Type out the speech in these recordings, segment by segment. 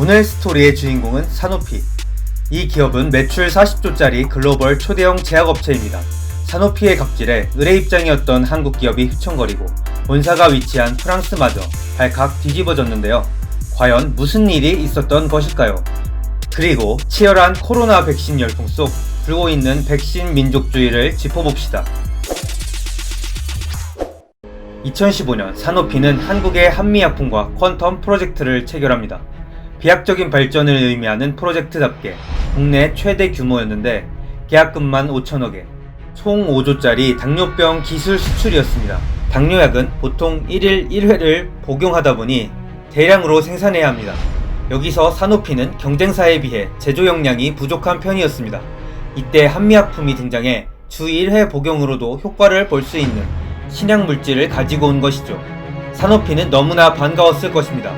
오늘 스토리의 주인공은 사노피. 이 기업은 매출 40조짜리 글로벌 초대형 제약업체입니다. 사노피의 갑질에 의뢰 입장이었던 한국 기업이 휘청거리고 본사가 위치한 프랑스마저 발칵 뒤집어졌는데요. 과연 무슨 일이 있었던 것일까요? 그리고 치열한 코로나 백신 열풍 속 불고 있는 백신 민족주의를 짚어봅시다. 2015년 사노피는 한국의 한미약품과 퀀텀 프로젝트를 체결합니다. 비약적인 발전을 의미하는 프로젝트답게 국내 최대 규모였는데 계약금만 5천억에 총 5조짜리 당뇨병 기술 수출이었습니다. 당뇨약은 보통 1일 1회를 복용하다 보니 대량으로 생산해야 합니다. 여기서 사노피는 경쟁사에 비해 제조 역량이 부족한 편이었습니다. 이때 한미약품이 등장해 주 1회 복용으로도 효과를 볼 수 있는 신약 물질을 가지고 온 것이죠. 사노피는 너무나 반가웠을 것입니다.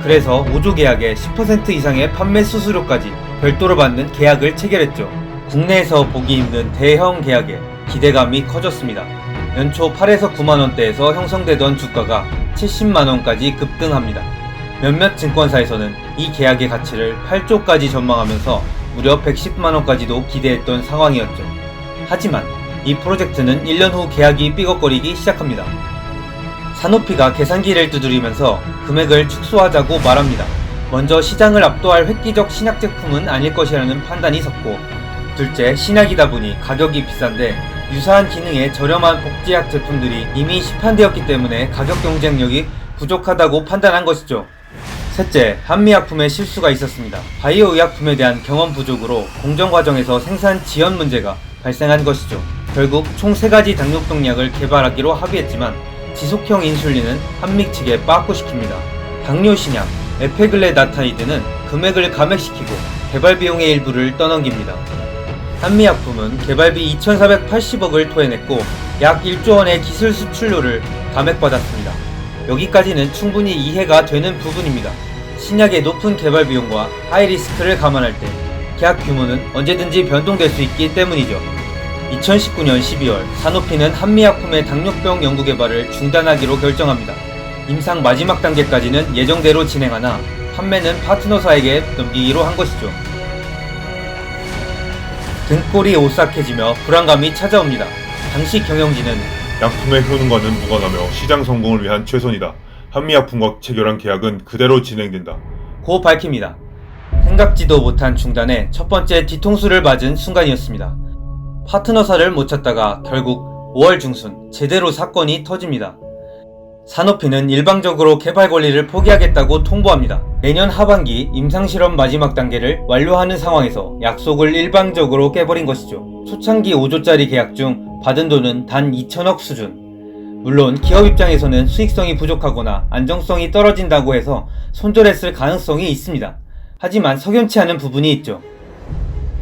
그래서 5조 계약에 10% 이상의 판매 수수료까지 별도로 받는 계약을 체결했죠. 국내에서 보기 힘든 대형 계약에 기대감이 커졌습니다. 연초 8에서 9만원대에서 형성되던 주가가 70만원까지 급등합니다. 몇몇 증권사에서는 이 계약의 가치를 8조까지 전망하면서 무려 110만원까지도 기대했던 상황이었죠. 하지만 이 프로젝트는 1년 후 계약이 삐걱거리기 시작합니다. 사노피가 계산기를 두드리면서 금액을 축소하자고 말합니다. 먼저 시장을 압도할 획기적 신약 제품은 아닐 것이라는 판단이 섰고, 둘째, 신약이다 보니 가격이 비싼데 유사한 기능의 저렴한 복제약 제품들이 이미 시판되었기 때문에 가격 경쟁력이 부족하다고 판단한 것이죠. 셋째, 한미약품에 실수가 있었습니다. 바이오 의약품에 대한 경험 부족으로 공정 과정에서 생산 지연 문제가 발생한 것이죠. 결국 총 3가지 당뇨병약을 개발하기로 합의했지만 지속형 인슐린은 한미 측에 빠꾸시킵니다. 당뇨 신약 에페글레다타이드는 금액을 감액시키고 개발 비용의 일부를 떠넘깁니다. 한미약품은 개발비 2,480억을 토해냈고 약 1조 원의 기술 수출료를 감액받았습니다. 여기까지는 충분히 이해가 되는 부분입니다. 신약의 높은 개발 비용과 하이리스크를 감안할 때 계약 규모는 언제든지 변동될 수 있기 때문이죠. 2019년 12월 사노피는 한미약품의 당뇨병 연구개발을 중단하기로 결정합니다. 임상 마지막 단계까지는 예정대로 진행하나 판매는 파트너사에게 넘기기로 한 것이죠. 등골이 오싹해지며 불안감이 찾아옵니다. 당시 경영진은 약품의 효능과는 무관하며 시장 성공을 위한 최선이다. 한미약품과 체결한 계약은 그대로 진행된다. 고 밝힙니다. 생각지도 못한 중단에 첫 번째 뒤통수를 맞은 순간이었습니다. 파트너사를 못 찾다가 결국 5월 중순 제대로 사건이 터집니다. 사노피는 일방적으로 개발 권리를 포기하겠다고 통보합니다. 내년 하반기 임상실험 마지막 단계를 완료하는 상황에서 약속을 일방적으로 깨버린 것이죠. 초창기 5조짜리 계약 중 받은 돈은 단 2천억 수준. 물론 기업 입장에서는 수익성이 부족하거나 안정성이 떨어진다고 해서 손절했을 가능성이 있습니다. 하지만 석연치 않은 부분이 있죠.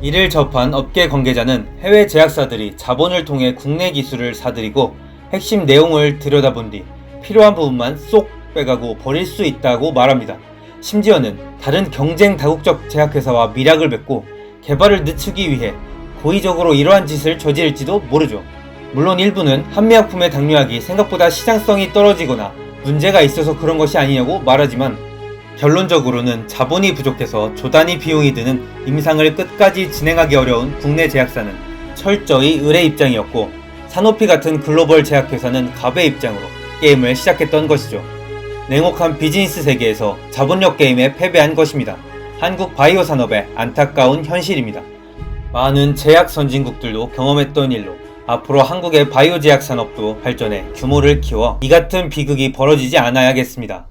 이를 접한 업계 관계자는 해외 제약사들이 자본을 통해 국내 기술을 사들이고 핵심 내용을 들여다본 뒤 필요한 부분만 쏙 빼가고 버릴 수 있다고 말합니다. 심지어는 다른 경쟁 다국적 제약회사와 밀약을 맺고 개발을 늦추기 위해 고의적으로 이러한 짓을 저지를지도 모르죠. 물론 일부는 한미약품의 당뇨약이 생각보다 시장성이 떨어지거나 문제가 있어서 그런 것이 아니냐고 말하지만 결론적으로는 자본이 부족해서 조단위 비용이 드는 임상을 끝까지 진행하기 어려운 국내 제약사는 철저히 의뢰 입장이었고, 사노피 같은 글로벌 제약회사는 갑의 입장으로 게임을 시작했던 것이죠. 냉혹한 비즈니스 세계에서 자본력 게임에 패배한 것입니다. 한국 바이오 산업의 안타까운 현실입니다. 많은 제약 선진국들도 경험했던 일로 앞으로 한국의 바이오 제약 산업도 발전해 규모를 키워 이 같은 비극이 벌어지지 않아야겠습니다.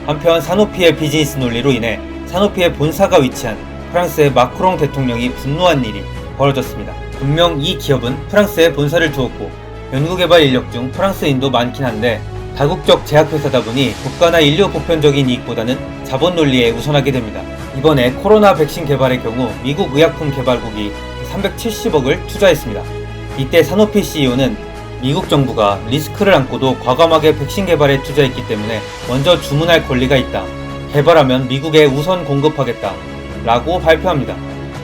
한편 사노피의 비즈니스 논리로 인해 사노피의 본사가 위치한 프랑스의 마크롱 대통령이 분노한 일이 벌어졌습니다. 분명 이 기업은 프랑스에 본사를 두었고 연구개발 인력 중 프랑스인도 많긴 한데 다국적 제약회사다 보니 국가나 인류 보편적인 이익보다는 자본 논리에 우선하게 됩니다. 이번에 코로나 백신 개발의 경우 미국 의약품 개발국이 370억을 투자했습니다. 이때 사노피 CEO는 미국 정부가 리스크를 안고도 과감하게 백신 개발에 투자했기 때문에 먼저 주문할 권리가 있다. 개발하면 미국에 우선 공급하겠다. 라고 발표합니다.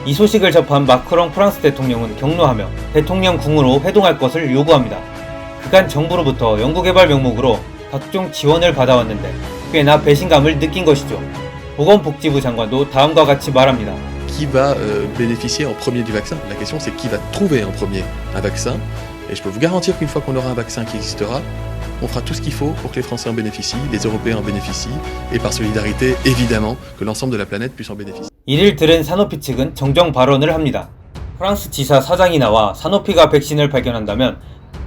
이 소식을 접한 마크롱 프랑스 대통령은 격노하며 대통령 궁으로 회동할 것을 요구합니다. 그간 정부로부터 연구개발 명목으로 각종 지원을 받아왔는데 꽤나 배신감을 느낀 것이죠. 보건복지부 장관도 다음과 같이 말합니다. Qui va bénéficier en premier du vaccin? La question c'est qui va trouver en premier un vaccin. Et je peux vous garantir qu'une fois qu'on aura un vaccin qui existera, on fera tout ce qu'il faut pour que les Français en bénéficient, les Européens en bénéficient, et par solidarité, évidemment, que l'ensemble de la planète puisse en bénéficier. 이를 들은 사노피 측은 정정 발언을 합니다. 프랑스 지사 사장이 나와 사노피가 백신을 발견한다면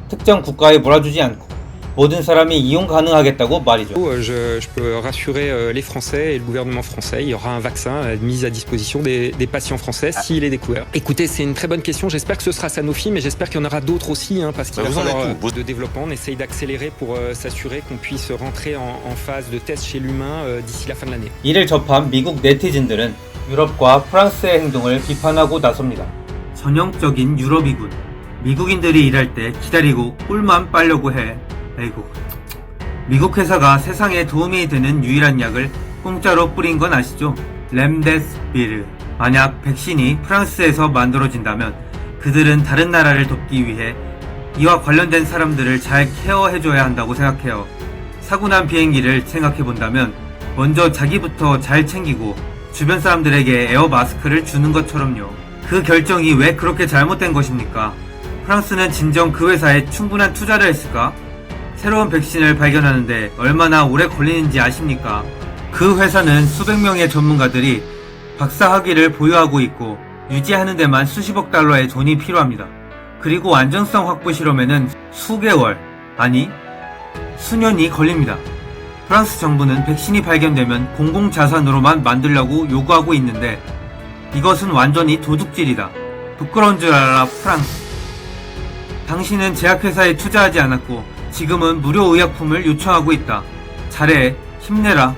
특정 국가에 몰아주지 않고 모든 사람이 이용 가능하겠다고 말이죠. Je peux rassurer les Français et le gouvernement français. Il y aura un vaccin mis à disposition des patients français s'il est découvert. Écoutez, c'est une très bonne question. J'espère que ce sera Sanofi, mais j'espère qu'il y en aura d'autres aussi, parce qu'il va falloir de développement. On essaye d'accélérer pour s'assurer qu'on puisse rentrer en phase de test chez l'humain d'ici la fin de l'année. 이를 접한 미국 네티즌들은 유럽과 프랑스의 행동을 비판하고 나섭니다. 전형적인 유럽이군. 미국인들이 일할 때 기다리고 꿀만 빨려고 해. 아이고. 미국 회사가 세상에 도움이 되는 유일한 약을 공짜로 뿌린 건 아시죠? 렘데스비르. 만약 백신이 프랑스에서 만들어진다면 그들은 다른 나라를 돕기 위해 이와 관련된 사람들을 잘 케어해줘야 한다고 생각해요. 사고 난 비행기를 생각해본다면 먼저 자기부터 잘 챙기고 주변 사람들에게 에어 마스크를 주는 것처럼요. 그 결정이 왜 그렇게 잘못된 것입니까? 프랑스는 진정 그 회사에 충분한 투자를 했을까? 새로운 백신을 발견하는데 얼마나 오래 걸리는지 아십니까? 그 회사는 수백 명의 전문가들이 박사 학위를 보유하고 있고 유지하는 데만 수십억 달러의 돈이 필요합니다. 그리고 안전성 확보 실험에는 수개월, 아니 수년이 걸립니다. 프랑스 정부는 백신이 발견되면 공공자산으로만 만들려고 요구하고 있는데 이것은 완전히 도둑질이다. 부끄러운 줄 알아, 프랑스. 당신은 제약회사에 투자하지 않았고 지금은 무료 의약품을 요청하고 있다. 잘해, 힘내라.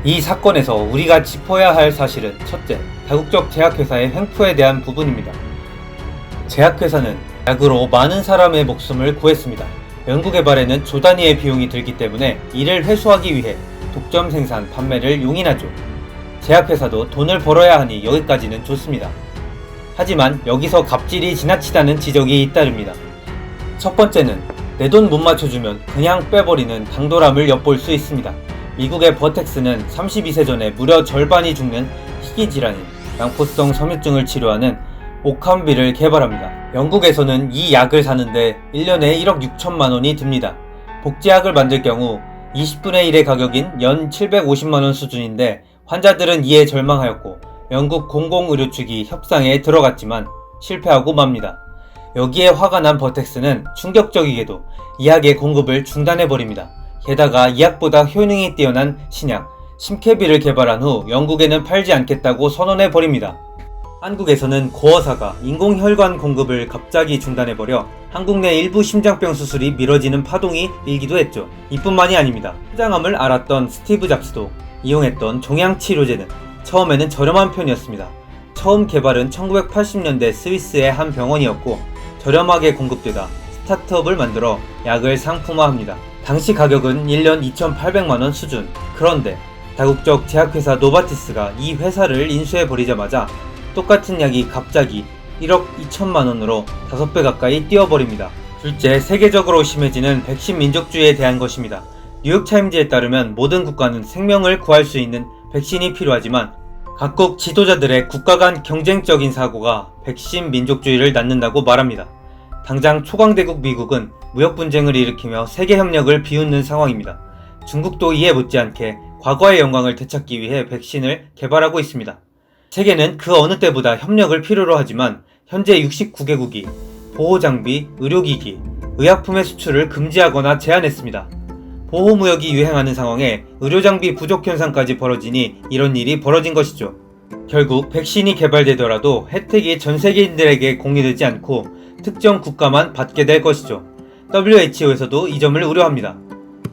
이 사건에서 우리가 짚어야 할 사실은 첫째, 다국적 제약회사의 횡포에 대한 부분입니다. 제약회사는 약으로 많은 사람의 목숨을 구했습니다. 연구개발에는 조 단위의 비용이 들기 때문에 이를 회수하기 위해 독점 생산, 판매를 용인하죠. 제약회사도 돈을 벌어야 하니 여기까지는 좋습니다. 하지만 여기서 갑질이 지나치다는 지적이 잇따릅니다. 첫 번째는 내 돈 못 맞춰주면 그냥 빼버리는 당돌함을 엿볼 수 있습니다. 미국의 버텍스는 32세 전에 무려 절반이 죽는 희귀질환인 양포성 섬유증을 치료하는 오캄비를 개발합니다. 영국에서는 이 약을 사는데 1년에 1억 6천만 원이 듭니다. 복제약을 만들 경우 20분의 1의 가격인 연 750만원 수준인데 환자들은 이에 절망하였고 영국 공공의료 측이 협상에 들어갔지만 실패하고 맙니다. 여기에 화가 난 버텍스는 충격적이게도 이 약의 공급을 중단해버립니다. 게다가 이 약보다 효능이 뛰어난 신약 심케비를 개발한 후 영국에는 팔지 않겠다고 선언해버립니다. 한국에서는 고어사가 인공혈관 공급을 갑자기 중단해버려 한국 내 일부 심장병 수술이 미뤄지는 파동이 일기도 했죠. 이뿐만이 아닙니다. 췌장암을 앓았던 스티브 잡스도 이용했던 종양치료제는 처음에는 저렴한 편이었습니다. 처음 개발은 1980년대 스위스의 한 병원이었고 저렴하게 공급되다 스타트업을 만들어 약을 상품화합니다. 당시 가격은 1년 2,800만원 수준. 그런데 다국적 제약회사 노바티스가 이 회사를 인수해버리자마자 똑같은 약이 갑자기 1억 2천만원으로 5배 가까이 뛰어버립니다. 둘째, 세계적으로 심해지는 백신 민족주의에 대한 것입니다. 뉴욕타임즈에 따르면 모든 국가는 생명을 구할 수 있는 백신이 필요하지만 각국 지도자들의 국가 간 경쟁적인 사고가 백신 민족주의를 낳는다고 말합니다. 당장 초강대국 미국은 무역 분쟁을 일으키며 세계 협력을 비웃는 상황입니다. 중국도 이에 못지않게 과거의 영광을 되찾기 위해 백신을 개발하고 있습니다. 세계는 그 어느 때보다 협력을 필요로 하지만 현재 69개국이 보호장비, 의료기기, 의약품의 수출을 금지하거나 제한했습니다. 보호무역이 유행하는 상황에 의료장비 부족 현상까지 벌어지니 이런 일이 벌어진 것이죠. 결국 백신이 개발되더라도 혜택이 전 세계인들에게 공유되지 않고 특정 국가만 받게 될 것이죠. WHO에서도 이 점을 우려합니다.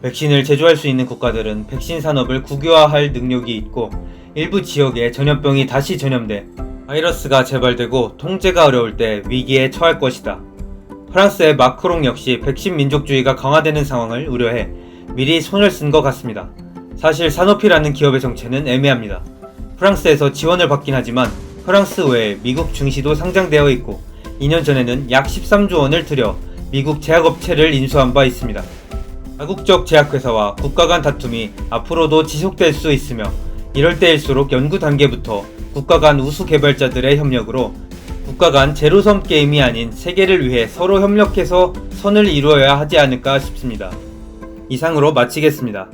백신을 제조할 수 있는 국가들은 백신 산업을 국유화할 능력이 있고 일부 지역에 전염병이 다시 전염돼 바이러스가 재발되고 통제가 어려울 때 위기에 처할 것이다. 프랑스의 마크롱 역시 백신 민족주의가 강화되는 상황을 우려해 미리 손을 쓴 것 같습니다. 사실 사노피라는 기업의 정체는 애매합니다. 프랑스에서 지원을 받긴 하지만 프랑스 외에 미국 증시도 상장되어 있고 2년 전에는 약 13조 원을 들여 미국 제약업체를 인수한 바 있습니다. 다국적 제약회사와 국가 간 다툼이 앞으로도 지속될 수 있으며 이럴 때일수록 연구 단계부터 국가 간 우수 개발자들의 협력으로 국가 간 제로섬 게임이 아닌 세계를 위해 서로 협력해서 선을 이루어야 하지 않을까 싶습니다. 이상으로 마치겠습니다.